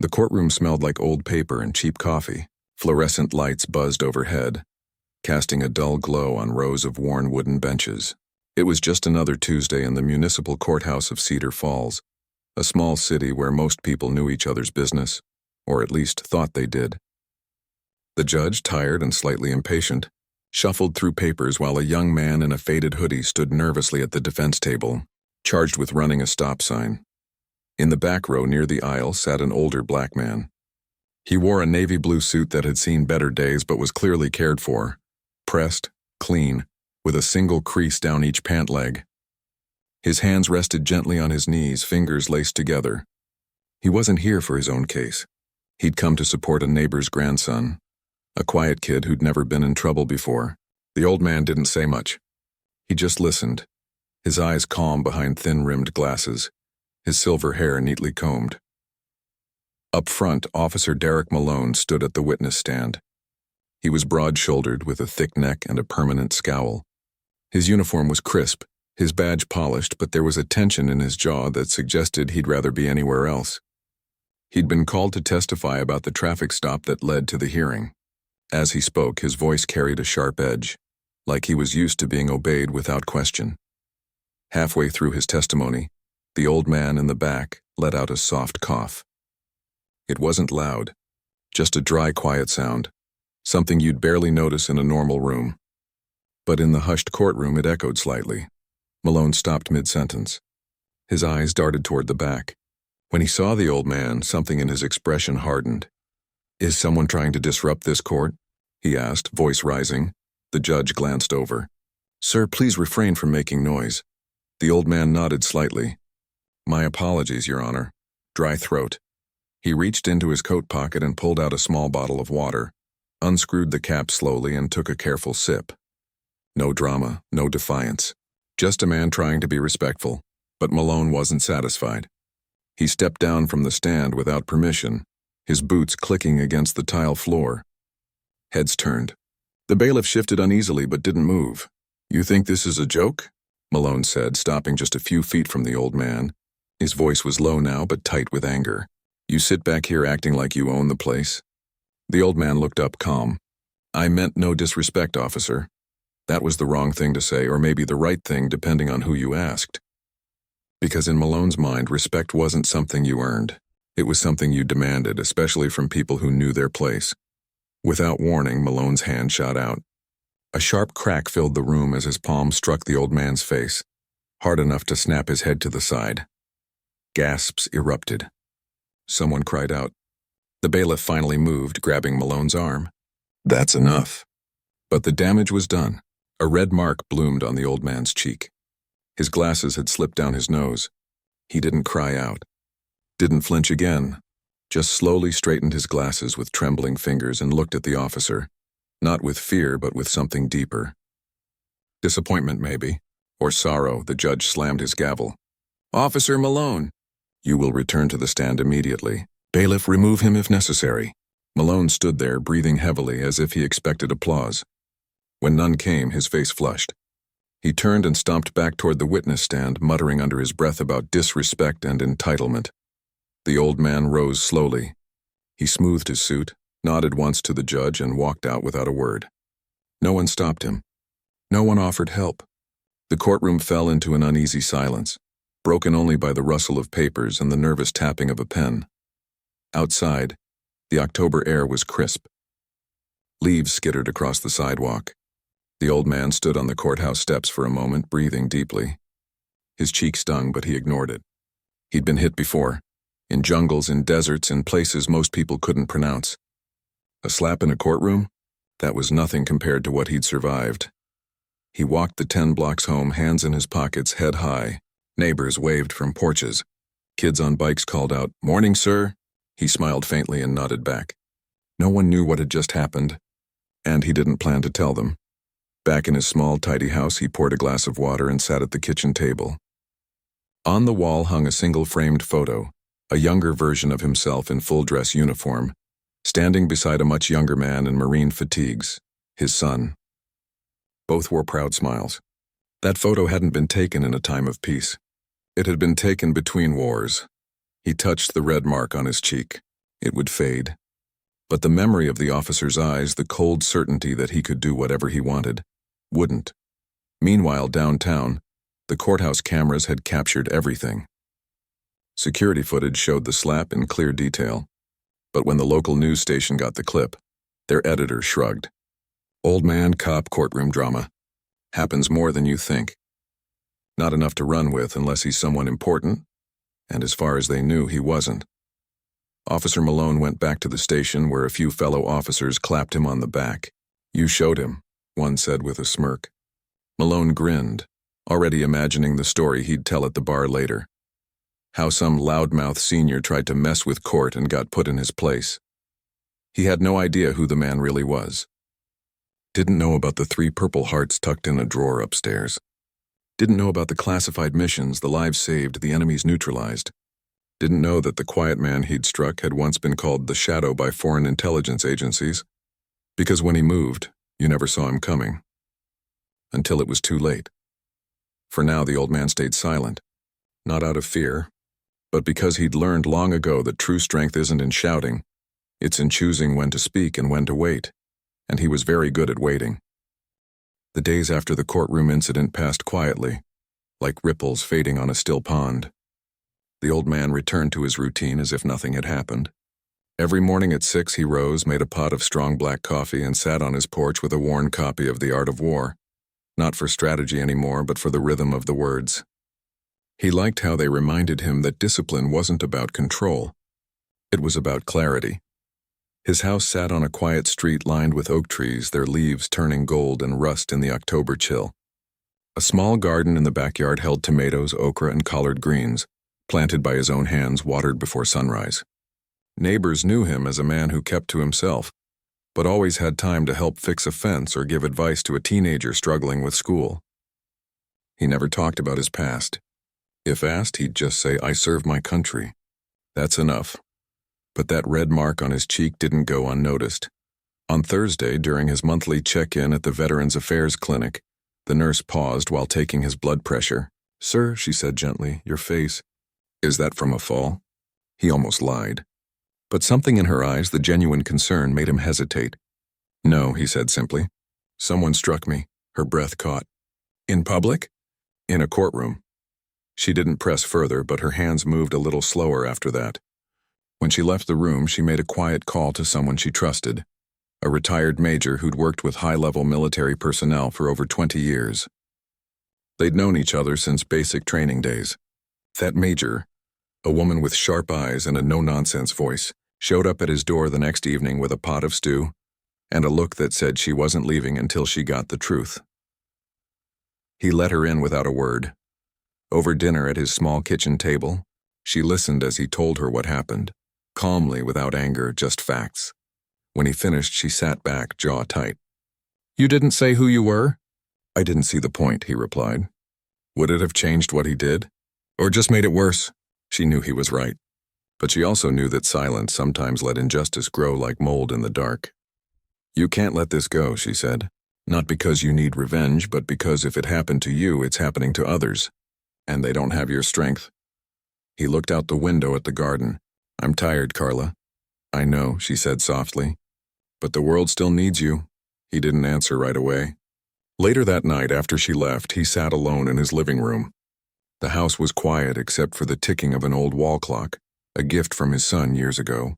The courtroom smelled like old paper and cheap coffee. Fluorescent lights buzzed overhead, casting a dull glow on rows of worn wooden benches. It was just another Tuesday in the municipal courthouse of Cedar Falls, a small city where most people knew each other's business, or at least thought they did. The judge, tired and slightly impatient, shuffled through papers while a young man in a faded hoodie stood nervously at the defense table, charged with running a stop sign. In the back row near the aisle sat an older black man. He wore a navy blue suit that had seen better days but was clearly cared for, pressed, clean, with a single crease down each pant leg. His hands rested gently on his knees, fingers laced together. He wasn't here for his own case. He'd come to support a neighbor's grandson, a quiet kid who'd never been in trouble before. The old man didn't say much. He just listened, his eyes calm behind thin-rimmed glasses, his silver hair neatly combed. Up front, Officer Derek Malone stood at the witness stand. He was broad-shouldered with a thick neck and a permanent scowl. His uniform was crisp, his badge polished, but there was a tension in his jaw that suggested he'd rather be anywhere else. He'd been called to testify about the traffic stop that led to the hearing. As he spoke, his voice carried a sharp edge, like he was used to being obeyed without question. Halfway through his testimony, the old man in the back let out a soft cough. It wasn't loud, just a dry, quiet sound, something you'd barely notice in a normal room. But in the hushed courtroom it echoed slightly. Malone stopped mid-sentence. His eyes darted toward the back. When he saw the old man, something in his expression hardened. "Is someone trying to disrupt this court?" he asked, voice rising. The judge glanced over. "Sir, please refrain from making noise." The old man nodded slightly. "My apologies, Your Honor." Dry throat. He reached into his coat pocket and pulled out a small bottle of water, unscrewed the cap slowly and took a careful sip. No drama, no defiance. Just a man trying to be respectful, but Malone wasn't satisfied. He stepped down from the stand without permission, his boots clicking against the tile floor. Heads turned. The bailiff shifted uneasily but didn't move. "You think this is a joke?" Malone said, stopping just a few feet from the old man. His voice was low now but tight with anger. "You sit back here acting like you own the place?" The old man looked up, calm. "I meant no disrespect, officer. That was the wrong thing to say, or maybe the right thing depending on who you asked." Because in Malone's mind, respect wasn't something you earned. It was something you demanded, especially from people who knew their place. Without warning, Malone's hand shot out. A sharp crack filled the room as his palm struck the old man's face, hard enough to snap his head to the side. Gasps erupted. Someone cried out. The bailiff finally moved, grabbing Malone's arm. "That's enough." But the damage was done. A red mark bloomed on the old man's cheek. His glasses had slipped down his nose. He didn't cry out. Didn't flinch again. Just slowly straightened his glasses with trembling fingers and looked at the officer. Not with fear, but with something deeper. Disappointment, maybe. Or sorrow. The judge slammed his gavel. "Officer Malone." "You will return to the stand immediately. Bailiff, remove him if necessary." Malone stood there, breathing heavily as if he expected applause. When none came, his face flushed. He turned and stomped back toward the witness stand, muttering under his breath about disrespect and entitlement. The old man rose slowly. He smoothed his suit, nodded once to the judge, and walked out without a word. No one stopped him. No one offered help. The courtroom fell into an uneasy silence, broken only by the rustle of papers and the nervous tapping of a pen. Outside, the October air was crisp. Leaves skittered across the sidewalk. The old man stood on the courthouse steps for a moment, breathing deeply. His cheek stung, but he ignored it. He'd been hit before, in jungles, in deserts, in places most people couldn't pronounce. A slap in a courtroom? That was nothing compared to what he'd survived. He walked the 10 blocks home, hands in his pockets, head high. Neighbors waved from porches. Kids on bikes called out, "Morning, sir." He smiled faintly and nodded back. No one knew what had just happened, and he didn't plan to tell them. Back in his small, tidy house, he poured a glass of water and sat at the kitchen table. On the wall hung a single framed photo, a younger version of himself in full-dress uniform, standing beside a much younger man in marine fatigues, his son. Both wore proud smiles. That photo hadn't been taken in a time of peace. It had been taken between wars. He touched the red mark on his cheek. It would fade. But the memory of the officer's eyes, the cold certainty that he could do whatever he wanted, wouldn't. Meanwhile, downtown, the courthouse cameras had captured everything. Security footage showed the slap in clear detail. But when the local news station got the clip, their editor shrugged. Old man cop courtroom drama. Happens more than you think. Not enough to run with unless he's someone important, and as far as they knew, he wasn't. Officer Malone went back to the station where a few fellow officers clapped him on the back. You showed him, one said with a smirk. Malone grinned, already imagining the story he'd tell at the bar later. How some loudmouth senior tried to mess with court and got put in his place. He had no idea who the man really was. Didn't know about the 3 Purple Hearts tucked in a drawer upstairs. Didn't know about the classified missions, the lives saved, the enemies neutralized. Didn't know that the quiet man he'd struck had once been called the Shadow by foreign intelligence agencies, because when he moved, you never saw him coming. Until it was too late. For now, the old man stayed silent, not out of fear, but because he'd learned long ago that true strength isn't in shouting, it's in choosing when to speak and when to wait, and he was very good at waiting. The days after the courtroom incident passed quietly, like ripples fading on a still pond. The old man returned to his routine as if nothing had happened. Every morning at 6 he rose, made a pot of strong black coffee, and sat on his porch with a worn copy of The Art of War, not for strategy anymore, but for the rhythm of the words. He liked how they reminded him that discipline wasn't about control. It was about clarity. His house sat on a quiet street lined with oak trees, their leaves turning gold and rust in the October chill. A small garden in the backyard held tomatoes, okra, and collard greens, planted by his own hands, watered before sunrise. Neighbors knew him as a man who kept to himself, but always had time to help fix a fence or give advice to a teenager struggling with school. He never talked about his past. If asked, he'd just say, "I serve my country." That's enough. But that red mark on his cheek didn't go unnoticed. On Thursday, during his monthly check-in at the Veterans Affairs Clinic, the nurse paused while taking his blood pressure. "Sir," she said gently, "your face." "Is that from a fall?" He almost lied. But something in her eyes, the genuine concern, made him hesitate. "No," he said simply. "Someone struck me." Her breath caught. "In public?" "In a courtroom." She didn't press further, but her hands moved a little slower after that. When she left the room, she made a quiet call to someone she trusted, a retired major who'd worked with high-level military personnel for over 20 years. They'd known each other since basic training days. That major, a woman with sharp eyes and a no-nonsense voice, showed up at his door the next evening with a pot of stew and a look that said she wasn't leaving until she got the truth. He let her in without a word. Over dinner at his small kitchen table, she listened as he told her what happened, calmly, without anger, just facts. When he finished, she sat back, jaw tight. "You didn't say who you were?" "I didn't see the point," he replied. Would it have changed what he did? Or just made it worse? She knew he was right. But she also knew that silence sometimes let injustice grow like mold in the dark. "You can't let this go," she said. "Not because you need revenge, but because if it happened to you, it's happening to others. And they don't have your strength." He looked out the window at the garden. "I'm tired, Carla." "I know," she said softly. "But the world still needs you." He didn't answer right away. Later that night, after she left, he sat alone in his living room. The house was quiet except for the ticking of an old wall clock, a gift from his son years ago.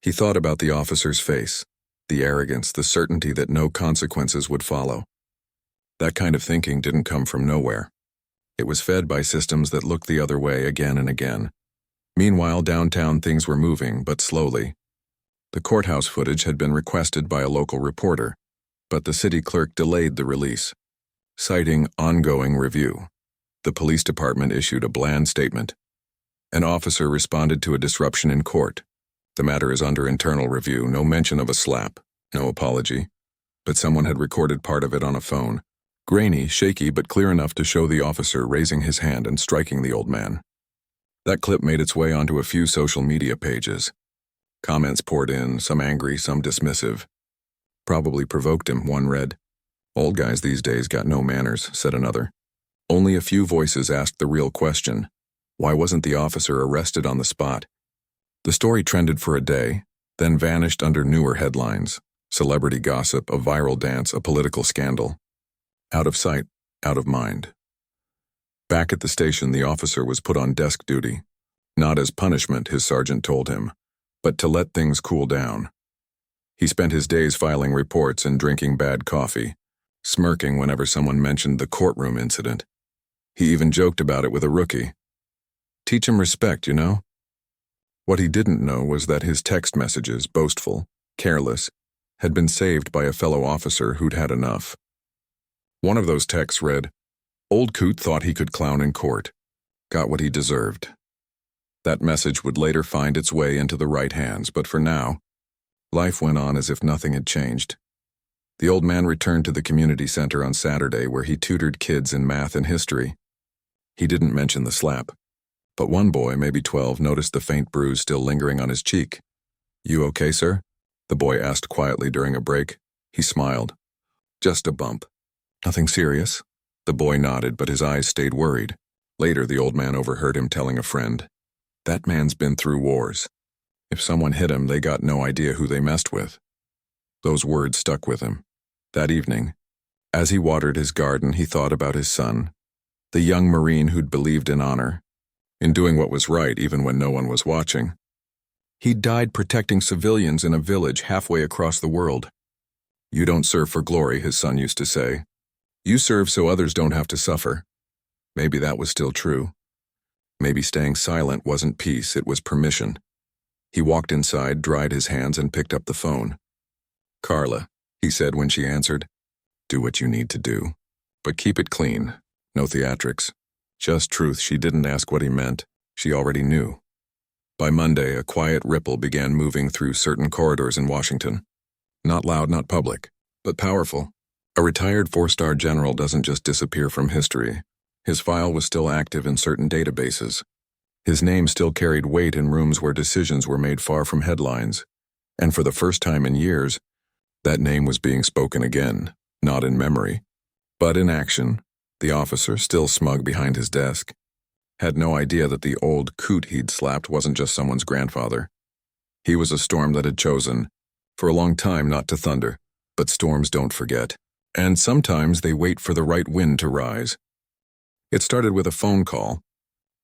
He thought about the officer's face, the arrogance, the certainty that no consequences would follow. That kind of thinking didn't come from nowhere. It was fed by systems that looked the other way again and again. Meanwhile, downtown things were moving, but slowly. The courthouse footage had been requested by a local reporter, but the city clerk delayed the release. Citing ongoing review, the police department issued a bland statement. An officer responded to a disruption in court. "The matter is under internal review, no mention of a slap, no apology." But someone had recorded part of it on a phone. Grainy, shaky, but clear enough to show the officer raising his hand and striking the old man. That clip made its way onto a few social media pages. Comments poured in, some angry, some dismissive. "Probably provoked him," one read. "Old guys these days got no manners," said another. Only a few voices asked the real question. Why wasn't the officer arrested on the spot? The story trended for a day, then vanished under newer headlines: celebrity gossip, a viral dance, a political scandal. Out of sight, out of mind. Back at the station, the officer was put on desk duty. Not as punishment, his sergeant told him, but to let things cool down. He spent his days filing reports and drinking bad coffee, smirking whenever someone mentioned the courtroom incident. He even joked about it with a rookie. Teach him respect, you know? What he didn't know was that his text messages, boastful, careless, had been saved by a fellow officer who'd had enough. One of those texts read, "Old Coot thought he could clown in court. Got what he deserved." That message would later find its way into the right hands, but for now, life went on as if nothing had changed. The old man returned to the community center on Saturday, where he tutored kids in math and history. He didn't mention the slap, but one boy, maybe 12, noticed the faint bruise still lingering on his cheek. "You okay, sir?" the boy asked quietly during a break. He smiled. "Just a bump." "Nothing serious?" The boy nodded, but his eyes stayed worried. Later, the old man overheard him telling a friend, "That man's been through wars. If someone hit him, they got no idea who they messed with." Those words stuck with him. That evening, as he watered his garden, he thought about his son, the young Marine who'd believed in honor, in doing what was right even when no one was watching. He'd died protecting civilians in a village halfway across the world. "You don't serve for glory," his son used to say. "You serve so others don't have to suffer." Maybe that was still true. Maybe staying silent wasn't peace, it was permission. He walked inside, dried his hands, and picked up the phone. "Carla," he said when she answered. "Do what you need to do. But keep it clean. No theatrics. Just truth." She didn't ask what he meant. She already knew. By Monday, a quiet ripple began moving through certain corridors in Washington. Not loud, not public, but powerful. A retired 4-star general doesn't just disappear from history. His file was still active in certain databases. His name still carried weight in rooms where decisions were made far from headlines. And for the first time in years, that name was being spoken again, not in memory, but in action. The officer, still smug behind his desk, had no idea that the old coot he'd slapped wasn't just someone's grandfather. He was a storm that had chosen, for a long time, not to thunder. But storms don't forget. And sometimes they wait for the right wind to rise. It started with a phone call,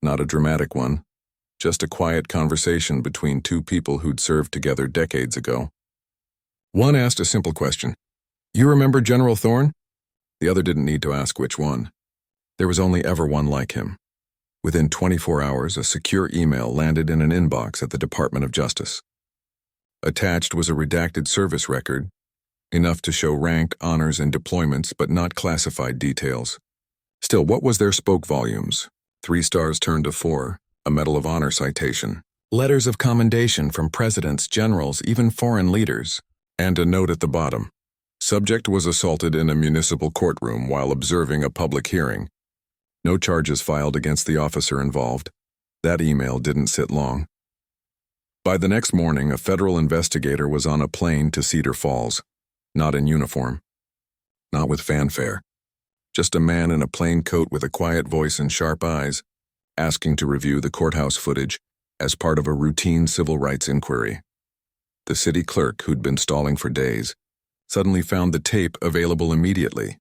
not a dramatic one, just a quiet conversation between two people who'd served together decades ago. One asked a simple question. "You remember General Thorne?" The other didn't need to ask which one. There was only ever one like him. Within 24 hours, a secure email landed in an inbox at the Department of Justice. Attached was a redacted service record, enough to show rank, honors, and deployments, but not classified details. Still, what was there spoke volumes. 3 stars turned to 4, a Medal of Honor citation, letters of commendation from presidents, generals, even foreign leaders, and a note at the bottom. Subject was assaulted in a municipal courtroom while observing a public hearing. No charges filed against the officer involved. That email didn't sit long. By the next morning, a federal investigator was on a plane to Cedar Falls, not in uniform, not with fanfare. Just a man in a plain coat with a quiet voice and sharp eyes, asking to review the courthouse footage as part of a routine civil rights inquiry. The city clerk, who'd been stalling for days, suddenly found the tape available immediately.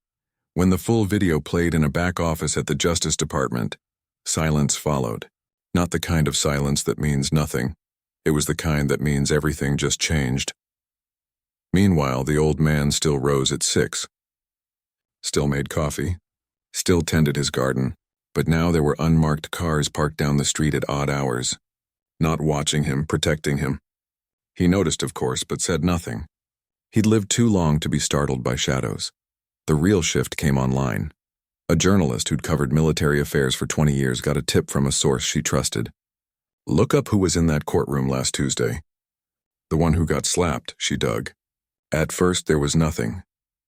When the full video played in a back office at the Justice Department, silence followed. Not the kind of silence that means nothing. It was the kind that means everything just changed. Meanwhile, the old man still rose at 6. Still made coffee. Still tended his garden. But now there were unmarked cars parked down the street at odd hours. Not watching him, protecting him. He noticed, of course, but said nothing. He'd lived too long to be startled by shadows. The real shift came online. A journalist who'd covered military affairs for 20 years got a tip from a source she trusted. "Look up who was in that courtroom last Tuesday." "The one who got slapped," she dug. At first there was nothing,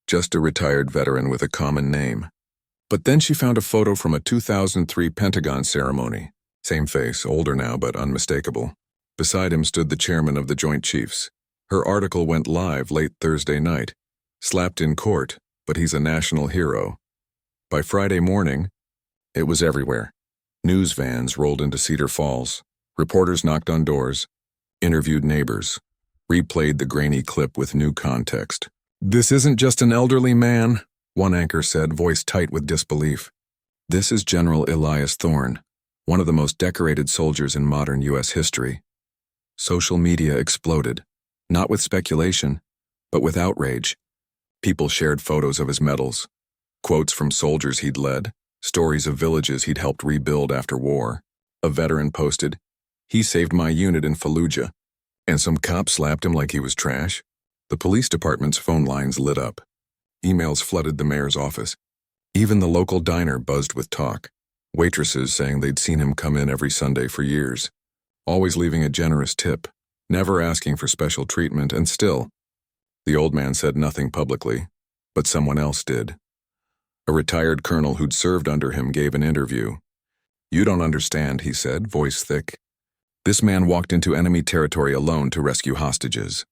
just a retired veteran with a common name. But then she found a photo from a 2003 Pentagon ceremony. Same face, older now but unmistakable. Beside him stood the chairman of the Joint Chiefs. Her article went live late Thursday night. Slapped in court, but he's a national hero. By Friday morning, it was everywhere. News vans rolled into Cedar Falls. Reporters knocked on doors. interviewed neighbors, replayed the grainy clip with new context. "This isn't just an elderly man," one anchor said, voice tight with disbelief. "This is General Elias Thorne, one of the most decorated soldiers in modern U.S. history." Social media exploded, not with speculation, but with outrage. People shared photos of his medals, quotes from soldiers he'd led, stories of villages he'd helped rebuild after war. A veteran posted, "He saved my unit in Fallujah," and some cop slapped him like he was trash. The police department's phone lines lit up. Emails flooded the mayor's office. Even the local diner buzzed with talk. Waitresses saying they'd seen him come in every Sunday for years, always leaving a generous tip, never asking for special treatment, and still, the old man said nothing publicly, but someone else did. A retired colonel who'd served under him gave an interview. "You don't understand," he said, voice thick. "This man walked into enemy territory alone to rescue hostages.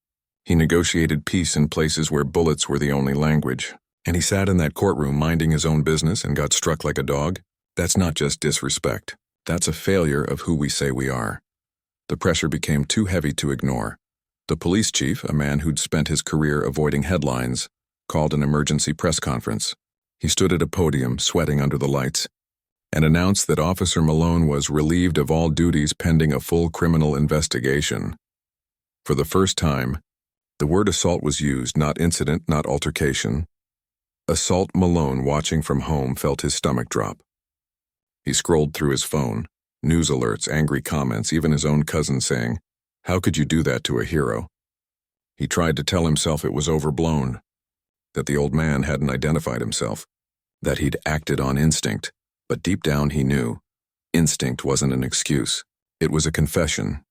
He negotiated peace in places where bullets were the only language. And he sat in that courtroom minding his own business and got struck like a dog. That's not just disrespect. That's a failure of who we say we are." The pressure became too heavy to ignore. The police chief, a man who'd spent his career avoiding headlines, called an emergency press conference. He stood at a podium, sweating under the lights, and announced that Officer Malone was relieved of all duties pending a full criminal investigation. For the first time, the word assault was used, not incident, not altercation. Assault. Malone, watching from home, felt his stomach drop. He scrolled through his phone, news alerts, angry comments, even his own cousin saying, "How could you do that to a hero?" He tried to tell himself it was overblown, that the old man hadn't identified himself, that he'd acted on instinct, but deep down he knew. Instinct wasn't an excuse. It was a confession.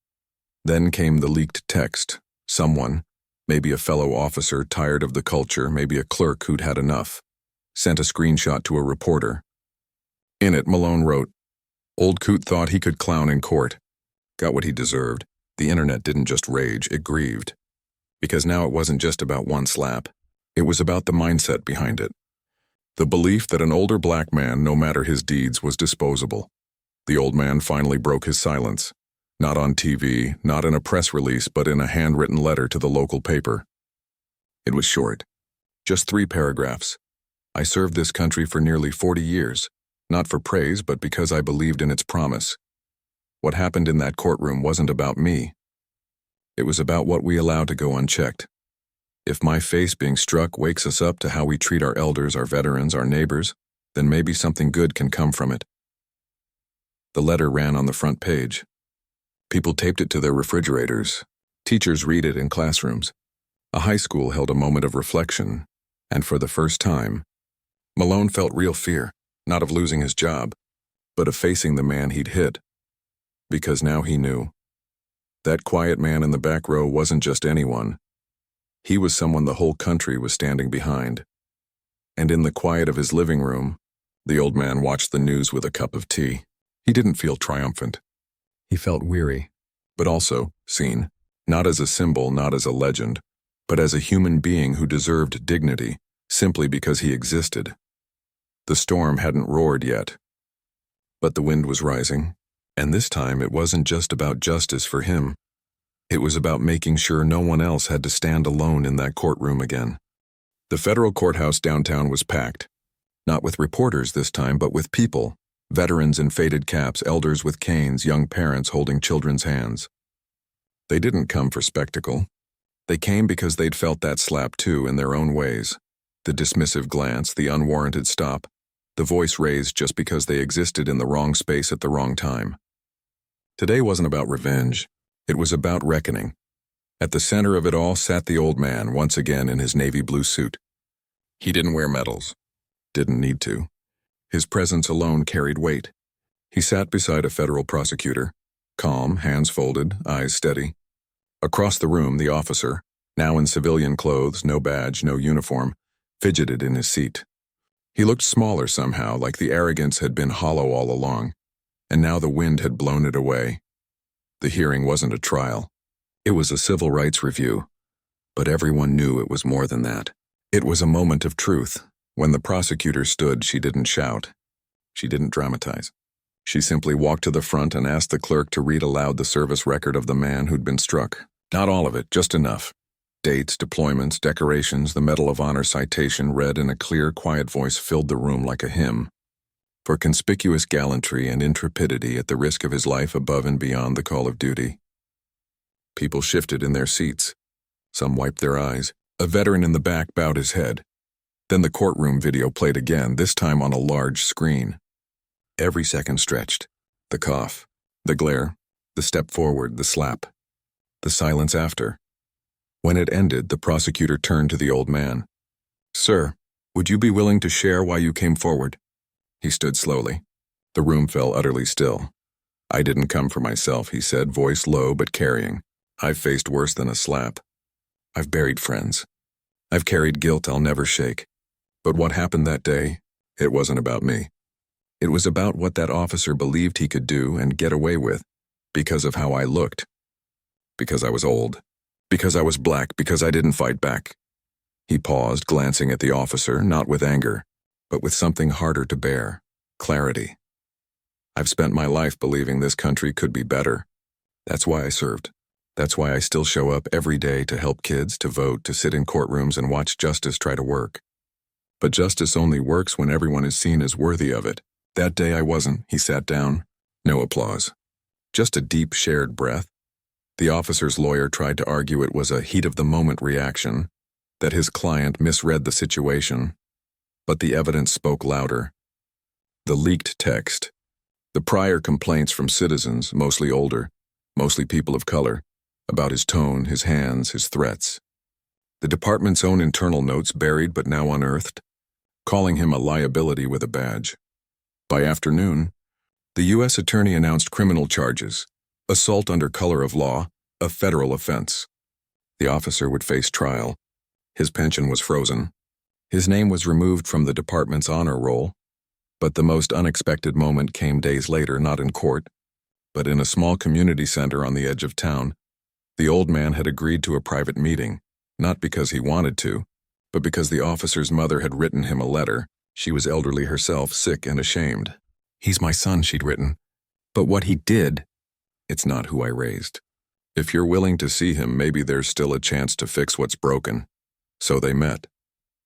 Then came the leaked text. Someone, maybe a fellow officer tired of the culture, maybe a clerk who'd had enough, sent a screenshot to a reporter. In it, Malone wrote, "Old Coot thought he could clown in court. Got what he deserved. The internet didn't just rage, it grieved. Because now it wasn't just about one slap. It was about the mindset behind it. The belief that an older black man, no matter his deeds, was disposable." The old man finally broke his silence. Not on TV, not in a press release, but in a handwritten letter to the local paper. It was short. Just 3 paragraphs. "I served this country for nearly 40 years, not for praise, but because I believed in its promise. What happened in that courtroom wasn't about me. It was about what we allow to go unchecked. If my face being struck wakes us up to how we treat our elders, our veterans, our neighbors, then maybe something good can come from it." The letter ran on the front page. People taped it to their refrigerators. Teachers read it in classrooms. A high school held a moment of reflection, and for the first time, Malone felt real fear, not of losing his job, but of facing the man he'd hit. Because now he knew. That quiet man in the back row wasn't just anyone. He was someone the whole country was standing behind. And in the quiet of his living room, the old man watched the news with a cup of tea. He didn't feel triumphant. He felt weary, but also seen, not as a symbol, not as a legend, but as a human being who deserved dignity simply because he existed. The storm hadn't roared yet, but the wind was rising, and this time it wasn't just about justice for him. It was about making sure no one else had to stand alone in that courtroom again. The federal courthouse downtown was packed, not with reporters this time, but with people. Veterans in faded caps, elders with canes, young parents holding children's hands. They didn't come for spectacle. They came because they'd felt that slap too in their own ways. The dismissive glance, the unwarranted stop, the voice raised just because they existed in the wrong space at the wrong time. Today wasn't about revenge. It was about reckoning. At the center of it all sat the old man, once again in his navy blue suit. He didn't wear medals. Didn't need to. His presence alone carried weight. He sat beside a federal prosecutor, calm, hands folded, eyes steady. Across the room, the officer, now in civilian clothes, no badge, no uniform, fidgeted in his seat. He looked smaller somehow, like the arrogance had been hollow all along, and now the wind had blown it away. The hearing wasn't a trial. It was a civil rights review, but everyone knew it was more than that. It was a moment of truth. When the prosecutor stood, she didn't shout. She didn't dramatize. She simply walked to the front and asked the clerk to read aloud the service record of the man who'd been struck. Not all of it, just enough. Dates, deployments, decorations, the Medal of Honor citation read in a clear, quiet voice filled the room like a hymn. For conspicuous gallantry and intrepidity at the risk of his life above and beyond the call of duty. People shifted in their seats. Some wiped their eyes. A veteran in the back bowed his head. Then the courtroom video played again, this time on a large screen. Every second stretched. The cough, the glare, the step forward, the slap, the silence after. When it ended, the prosecutor turned to the old man. "Sir, would you be willing to share why you came forward?" He stood slowly. The room fell utterly still. "I didn't come for myself," he said, voice low but carrying. "I've faced worse than a slap. I've buried friends. I've carried guilt I'll never shake. But what happened that day, it wasn't about me. It was about what that officer believed he could do and get away with, because of how I looked. Because I was old. Because I was black. Because I didn't fight back." He paused, glancing at the officer, not with anger, but with something harder to bear: clarity. "I've spent my life believing this country could be better. That's why I served. That's why I still show up every day to help kids, to vote, to sit in courtrooms and watch justice try to work. But justice only works when everyone is seen as worthy of it. That day I wasn't." He sat down. No applause. Just a deep, shared breath. The officer's lawyer tried to argue it was a heat-of-the-moment reaction, that his client misread the situation. But the evidence spoke louder. The leaked text. The prior complaints from citizens, mostly older, mostly people of color, about his tone, his hands, his threats. The department's own internal notes buried but now unearthed, calling him a liability with a badge. By afternoon, the U.S. attorney announced criminal charges: assault under color of law, a federal offense. The officer would face trial. His pension was frozen. His name was removed from the department's honor roll. But the most unexpected moment came days later, not in court, but in a small community center on the edge of town. The old man had agreed to a private meeting, not because he wanted to, but because the officer's mother had written him a letter. She was elderly herself, sick and ashamed. "He's my son," she'd written. "But what he did, it's not who I raised. If you're willing to see him, maybe there's still a chance to fix what's broken." So they met.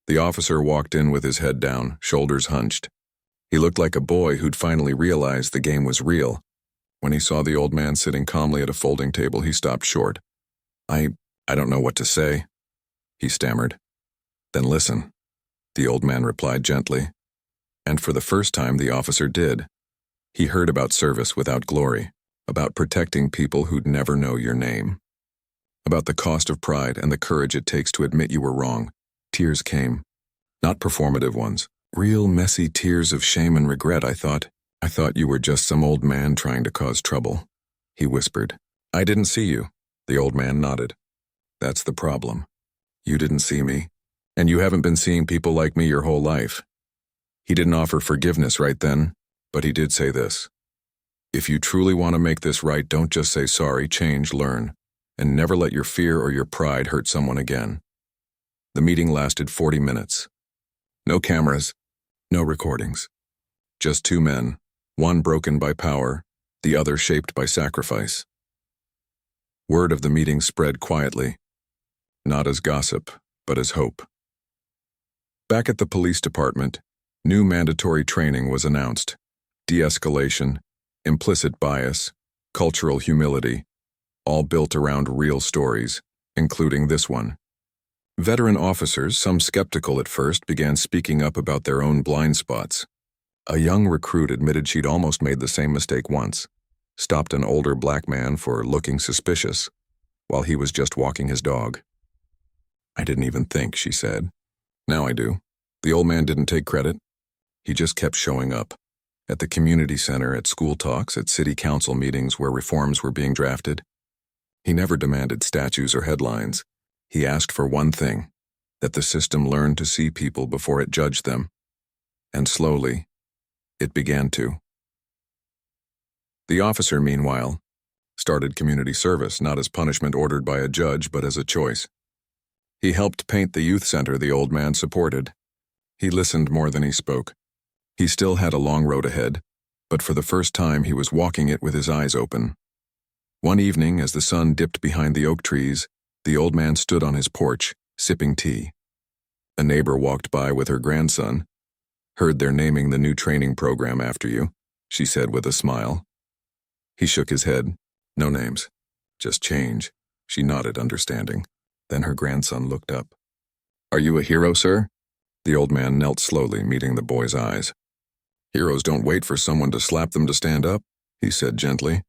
The officer walked in with his head down, shoulders hunched. He looked like a boy who'd finally realized the game was real. When he saw the old man sitting calmly at a folding table, he stopped short. I don't know what to say," he stammered. "Then listen," the old man replied gently. And for the first time, the officer did. He heard about service without glory, about protecting people who'd never know your name, about the cost of pride and the courage it takes to admit you were wrong. Tears came. Not performative ones. Real messy tears of shame and regret. I thought you were just some old man trying to cause trouble," he whispered. "I didn't see you." The old man nodded. "That's the problem. You didn't see me, and you haven't been seeing people like me your whole life." He didn't offer forgiveness right then, but he did say this: "If you truly want to make this right, don't just say sorry, change, learn, and never let your fear or your pride hurt someone again." The meeting lasted 40 minutes. No cameras, no recordings. Just two men, one broken by power, the other shaped by sacrifice. Word of the meeting spread quietly, not as gossip, but as hope. Back at the police department, new mandatory training was announced: de-escalation, implicit bias, cultural humility, all built around real stories, including this one. Veteran officers, some skeptical at first, began speaking up about their own blind spots. A young recruit admitted she'd almost made the same mistake once, stopped an older black man for looking suspicious, while he was just walking his dog. "I didn't even think," she said. "Now I do." The old man didn't take credit. He just kept showing up. At the community center, at school talks, at city council meetings where reforms were being drafted. He never demanded statues or headlines. He asked for one thing: that the system learn to see people before it judged them. And slowly, it began to. The officer, meanwhile, started community service, not as punishment ordered by a judge, but as a choice. He helped paint the youth center the old man supported. He listened more than he spoke. He still had a long road ahead, but for the first time he was walking it with his eyes open. One evening, as the sun dipped behind the oak trees, the old man stood on his porch, sipping tea. A neighbor walked by with her grandson. "Heard they're naming the new training program after you," she said with a smile. He shook his head. "No names. Just change." She nodded, understanding. Then her grandson looked up. "Are you a hero, sir?" The old man knelt slowly, meeting the boy's eyes. "Heroes don't wait for someone to slap them to stand up," he said gently.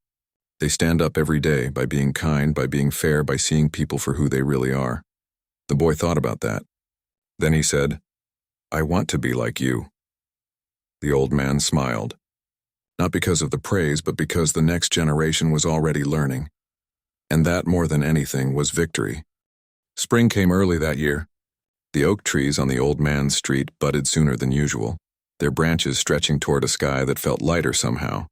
"They stand up every day by being kind, by being fair, by seeing people for who they really are." The boy thought about that. Then he said, "I want to be like you." The old man smiled. Not because of the praise, but because the next generation was already learning. And that, more than anything, was victory. Spring came early that year. The oak trees on the old man's street budded sooner than usual, their branches stretching toward a sky that felt lighter somehow,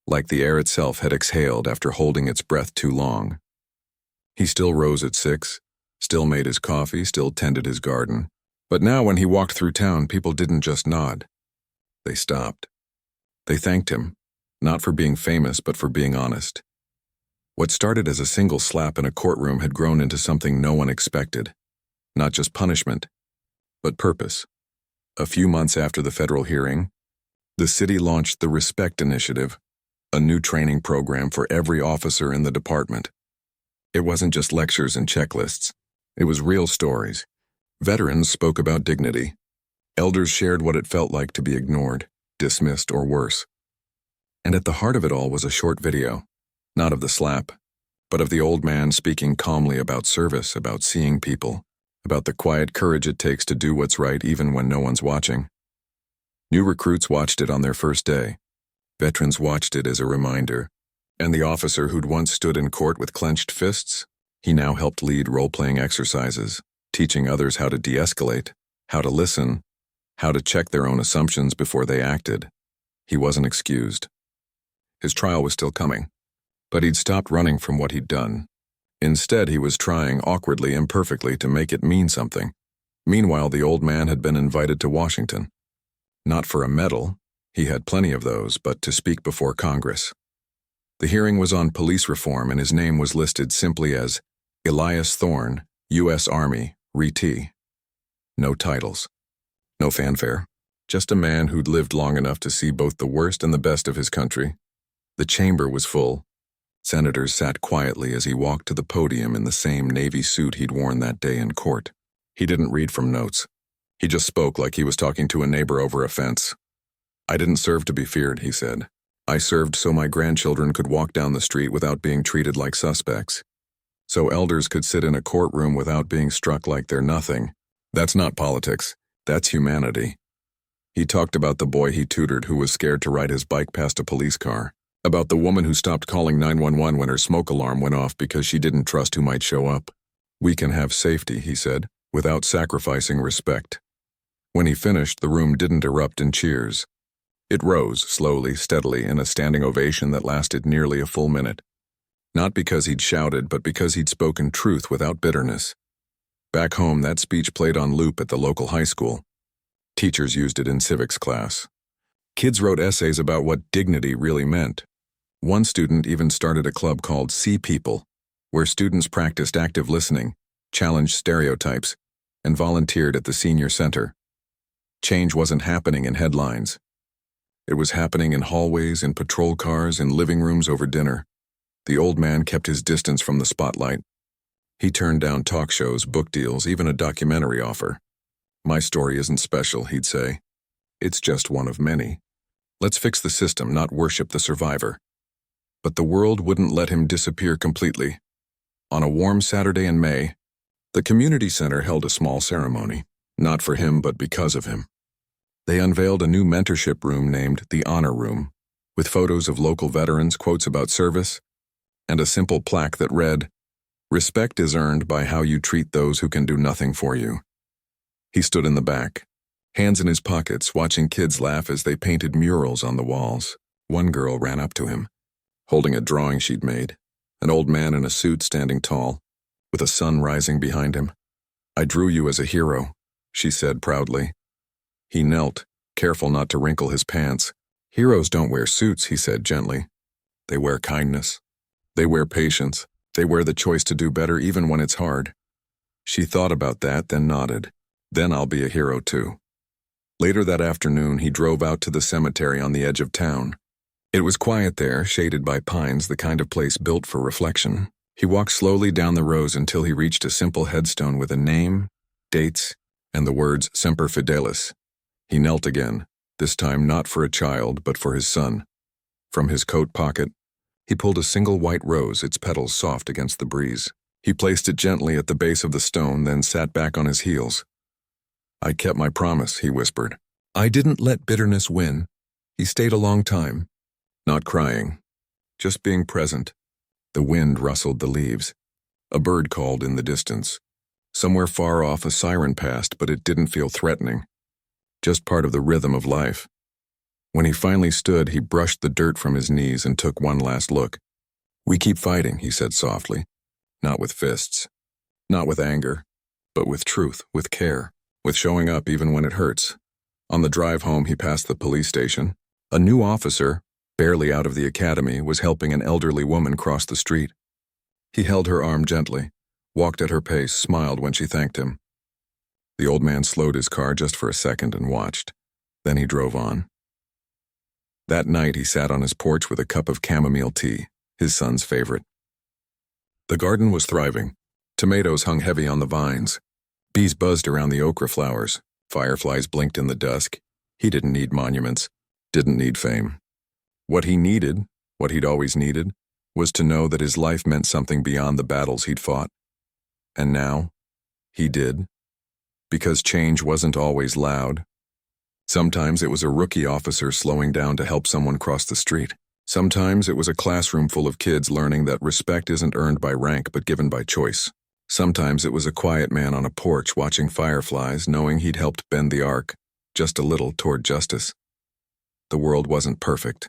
like the air itself had exhaled after holding its breath too long. He still rose at 6, still made his coffee, still tended his garden. But now when he walked through town, people didn't just nod. They stopped. They thanked him, not for being famous, but for being honest. What started as a single slap in a courtroom had grown into something no one expected. Not just punishment, but purpose. A few months after the federal hearing, the city launched the Respect Initiative, a new training program for every officer in the department. It wasn't just lectures and checklists. It was real stories. Veterans spoke about dignity. Elders shared what it felt like to be ignored, dismissed, or worse. And at the heart of it all was a short video, not of the slap, but of the old man speaking calmly about service, about seeing people, about the quiet courage it takes to do what's right even when no one's watching. New recruits watched it on their first day. Veterans watched it as a reminder. And the officer who'd once stood in court with clenched fists, he now helped lead role-playing exercises, teaching others how to de-escalate, how to listen, how to check their own assumptions before they acted. He wasn't excused. His trial was still coming, but he'd stopped running from what he'd done. Instead, he was trying, awkwardly, imperfectly, to make it mean something. Meanwhile, the old man had been invited to Washington. Not for a medal, he had plenty of those, but to speak before Congress. The hearing was on police reform, and his name was listed simply as Elias Thorne, U.S. Army, RT. No titles. No fanfare. Just a man who'd lived long enough to see both the worst and the best of his country. The chamber was full. Senators sat quietly as he walked to the podium in the same navy suit he'd worn that day in court. He didn't read from notes. He just spoke like he was talking to a neighbor over a fence. "I didn't serve to be feared," he said. "I served so my grandchildren could walk down the street without being treated like suspects. So elders could sit in a courtroom without being struck like they're nothing. That's not politics. That's humanity." He talked about the boy he tutored who was scared to ride his bike past a police car, about the woman who stopped calling 911 when her smoke alarm went off because she didn't trust who might show up. "We can have safety," he said, "without sacrificing respect." When he finished, the room didn't erupt in cheers. It rose, slowly, steadily, in a standing ovation that lasted nearly a full minute. Not because he'd shouted, but because he'd spoken truth without bitterness. Back home, that speech played on loop at the local high school. Teachers used it in civics class. Kids wrote essays about what dignity really meant. One student even started a club called See People, where students practiced active listening, challenged stereotypes, and volunteered at the senior center. Change wasn't happening in headlines. It was happening in hallways, in patrol cars, in living rooms over dinner. The old man kept his distance from the spotlight. He turned down talk shows, book deals, even a documentary offer. "My story isn't special," he'd say. "It's just one of many. Let's fix the system, not worship the survivor." But the world wouldn't let him disappear completely. On a warm Saturday in May, the community center held a small ceremony, not for him but because of him. They unveiled a new mentorship room named the Honor Room, with photos of local veterans, quotes about service, and a simple plaque that read, "Respect is earned by how you treat those who can do nothing for you." He stood in the back, hands in his pockets, watching kids laugh as they painted murals on the walls. One girl ran up to him, holding a drawing she'd made, an old man in a suit standing tall, with a sun rising behind him. "I drew you as a hero," she said proudly. He knelt, careful not to wrinkle his pants. Heroes don't wear suits, he said gently. They wear kindness. They wear patience. They wear the choice to do better even when it's hard. She thought about that, then nodded. Then I'll be a hero too. Later that afternoon, he drove out to the cemetery on the edge of town. It was quiet there, shaded by pines, the kind of place built for reflection. He walked slowly down the rows until he reached a simple headstone with a name, dates, and the words Semper Fidelis. He knelt again, this time not for a child, but for his son. From his coat pocket, he pulled a single white rose, its petals soft against the breeze. He placed it gently at the base of the stone, then sat back on his heels. I kept my promise, he whispered. I didn't let bitterness win. He stayed a long time, not crying, just being present. The wind rustled the leaves. A bird called in the distance. Somewhere far off a siren passed, but it didn't feel threatening. Just part of the rhythm of life. When he finally stood, he brushed the dirt from his knees and took one last look. We keep fighting, he said softly. Not with fists. Not with anger. But with truth, with care. With showing up even when it hurts. On the drive home, he passed the police station. A new officer, barely out of the academy, was helping an elderly woman cross the street. He held her arm gently, walked at her pace, smiled when she thanked him. The old man slowed his car just for a second and watched. Then he drove on. That night, he sat on his porch with a cup of chamomile tea, his son's favorite. The garden was thriving. Tomatoes hung heavy on the vines. Bees buzzed around the okra flowers. Fireflies blinked in the dusk. He didn't need monuments, didn't need fame. What he needed, what he'd always needed, was to know that his life meant something beyond the battles he'd fought. And now, he did. Because change wasn't always loud. Sometimes it was a rookie officer slowing down to help someone cross the street. Sometimes it was a classroom full of kids learning that respect isn't earned by rank but given by choice. Sometimes it was a quiet man on a porch watching fireflies, knowing he'd helped bend the arc, just a little, toward justice. The world wasn't perfect.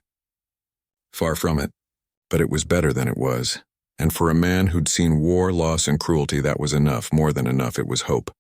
Far from it. But it was better than it was. And for a man who'd seen war, loss, and cruelty, that was enough, more than enough. It was hope.